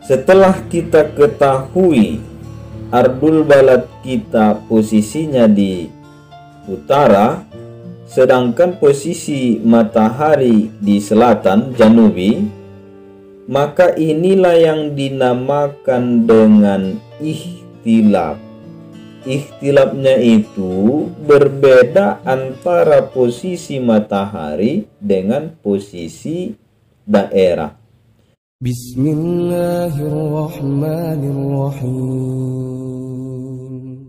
Setelah kita ketahui ardul balad kita posisinya di utara, sedangkan posisi matahari di selatan janubi, maka inilah yang dinamakan dengan ikhtilaf. Ikhtilafnya itu berbeda antara posisi matahari dengan posisi daerah. Bismillahirrahmanirrahim.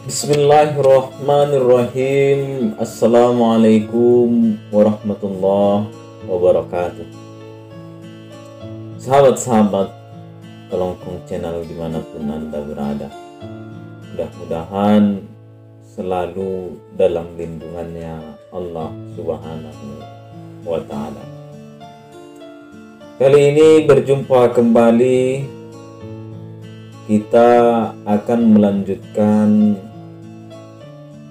Bismillahirrahmanirrahim. Assalamualaikum warahmatullahi wabarakatuh. Sahabat-sahabat Kelongkong Channel dimanapun Anda berada, mudah-mudahan selalu dalam lindungannya Allah Subhanahu wa Ta'ala. Kali ini berjumpa kembali, kita akan melanjutkan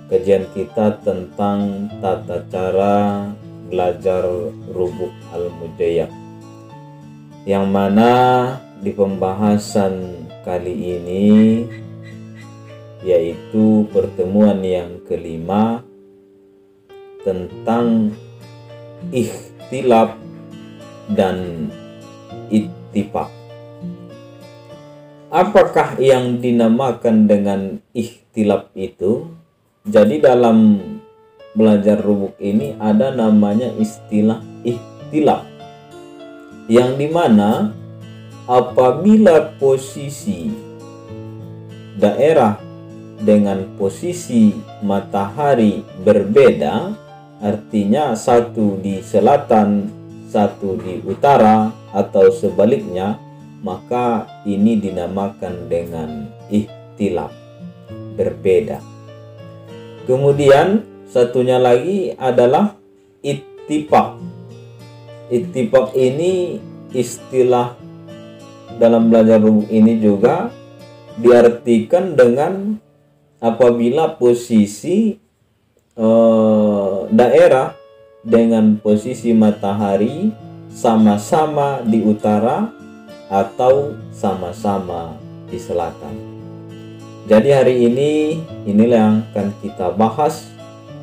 kajian kita tentang tata cara belajar rubuk al-mujayyab, yang mana di pembahasan kali ini, yaitu pertemuan yang kelima, tentang ikhtilaf dan ittifaq. Apakah yang dinamakan dengan ikhtilaf itu? Jadi dalam belajar rubuk ini ada namanya istilah ikhtilaf, yang dimana apabila posisi daerah dengan posisi matahari berbeda, artinya satu di selatan, satu di utara, atau sebaliknya, maka ini dinamakan dengan ikhtilaf, berbeda. Kemudian satunya lagi adalah ittifaq. Ittifaq ini istilah dalam belajar rubuk ini juga diartikan dengan apabila posisi daerah dengan posisi matahari sama-sama di utara atau sama-sama di selatan. Jadi hari ini inilah yang akan kita bahas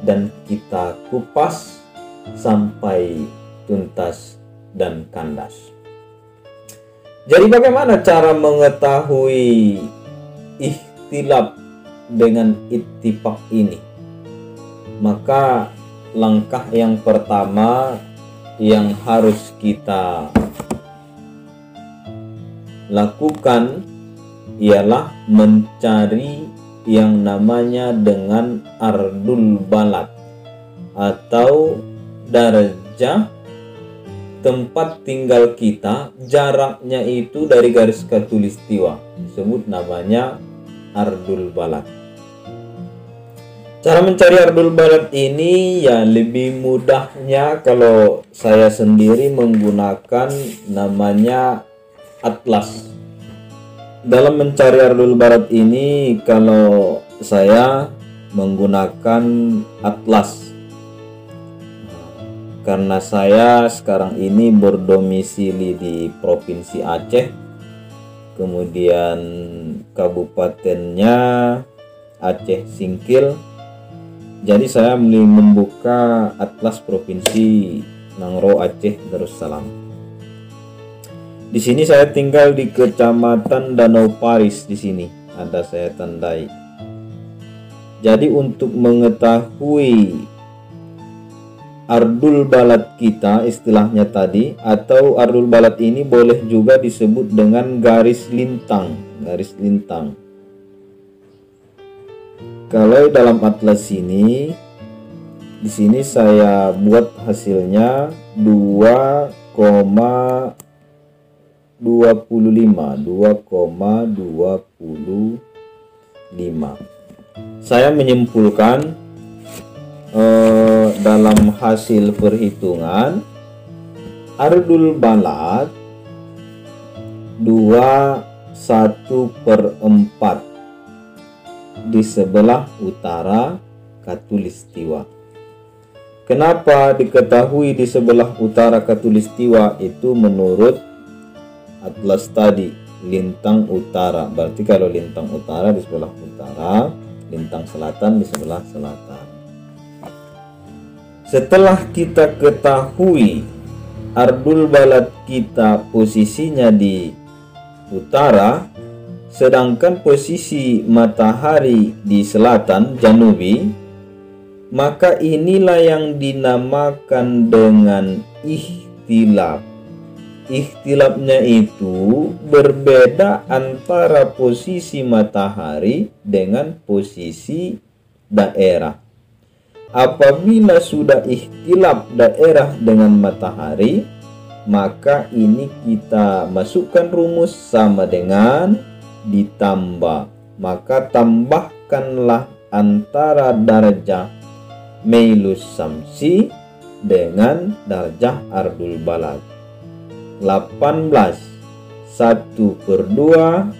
dan kita kupas sampai tuntas dan kandas. Jadi bagaimana cara mengetahui ikhtilaf dengan ittifaq ini? Maka langkah yang pertama yang harus kita lakukan ialah mencari yang namanya dengan ardul balad atau darjah tempat tinggal kita, jaraknya itu dari garis khatulistiwa, disebut namanya ardul balad. Cara mencari ardul balad ini ya lebih mudahnya kalau saya sendiri menggunakan namanya atlas. Dalam mencari ardul balad ini, kalau saya menggunakan atlas, karena saya sekarang ini berdomisili di Provinsi Aceh, kemudian kabupatennya Aceh Singkil. Jadi saya membuka atlas Provinsi Nangro Aceh Darussalam. Di sini saya tinggal di Kecamatan Danau Paris, di sini ada saya tandai. Jadi untuk mengetahui ardul balad kita, istilahnya tadi, atau ardul balad ini boleh juga disebut dengan garis lintang, garis lintang. Kalau dalam atlas ini, di sini saya buat hasilnya 2,25. Saya menyimpulkan dalam hasil perhitungan ardul balad 2/1/4 di sebelah utara Khatulistiwa. Kenapa diketahui di sebelah utara Khatulistiwa? Itu menurut atlas tadi, lintang utara. Berarti kalau lintang utara di sebelah utara, lintang selatan di sebelah selatan. Setelah kita ketahui ardul balad kita posisinya di utara, sedangkan posisi matahari di selatan, janubi, maka inilah yang dinamakan dengan ikhtilaf. Ikhtilafnya itu berbeda antara posisi matahari dengan posisi daerah. Apabila sudah ikhtilaf daerah dengan matahari, maka ini kita masukkan rumus sama dengan ditambah. Maka tambahkanlah antara darjah mailus samsi dengan darjah ardul balad. 18 1/2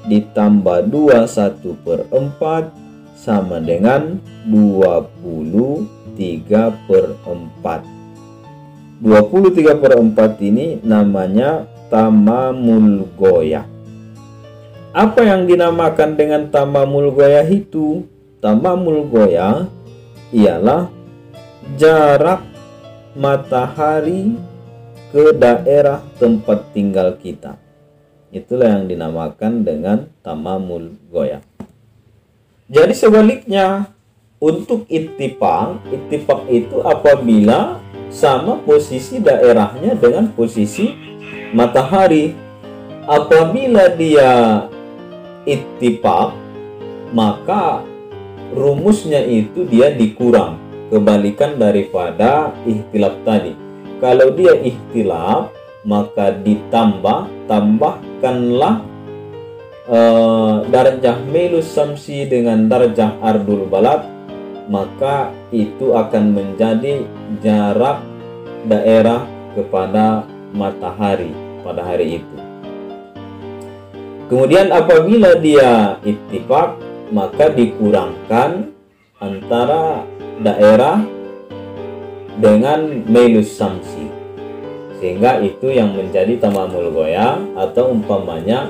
ditambah 2 1/4 sama dengan 23/4. 23/4 ini namanya tamamul goyah. Apa yang dinamakan dengan tamamul goyah itu? Tamamul goyah ialah jarak matahari ke daerah tempat tinggal kita. Itulah yang dinamakan dengan tamamul goyah. Jadi sebaliknya, untuk ittifaq itu apabila sama posisi daerahnya dengan posisi matahari. Apabila dia ittifaq, maka rumusnya itu dia dikurang, kebalikan daripada ikhtilaf tadi. Kalau dia ikhtilaf, maka tambahkanlah darjah mailus samsi dengan darjah ardul balad, maka itu akan menjadi jarak daerah kepada matahari pada hari itu. Kemudian apabila dia ittifaq, maka dikurangkan antara daerah dengan mailus samsi, sehingga itu yang menjadi tamamul goyah, atau umpamanya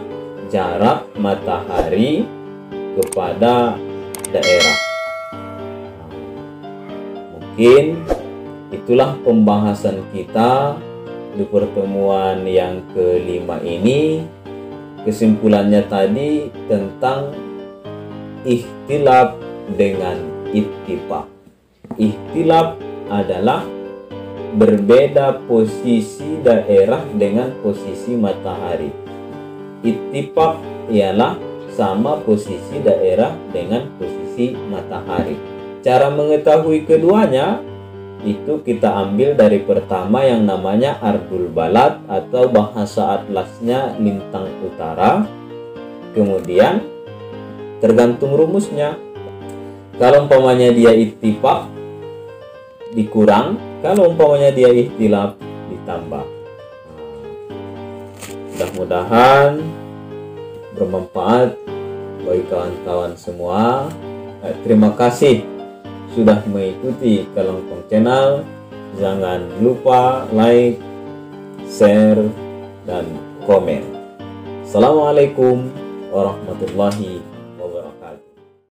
jarak matahari kepada daerah. Mungkin itulah pembahasan kita di pertemuan yang kelima ini. Kesimpulannya tadi tentang ikhtilaf dengan ittifaq. Ikhtilaf adalah berbeda posisi daerah dengan posisi matahari. Ittifaq ialah sama posisi daerah dengan posisi matahari. Cara mengetahui keduanya itu kita ambil dari pertama yang namanya ardul balad, atau bahasa atlasnya lintang utara. Kemudian tergantung rumusnya. Kalau umpamanya dia ittifaq dikurang, kalau umpamanya dia ikhtilaf ditambah. Mudah-mudahan bermanfaat bagi kawan-kawan semua. Terima kasih sudah mengikuti Kelongkong Channel. Jangan lupa like, share, dan komen. Assalamualaikum warahmatullahi wabarakatuh.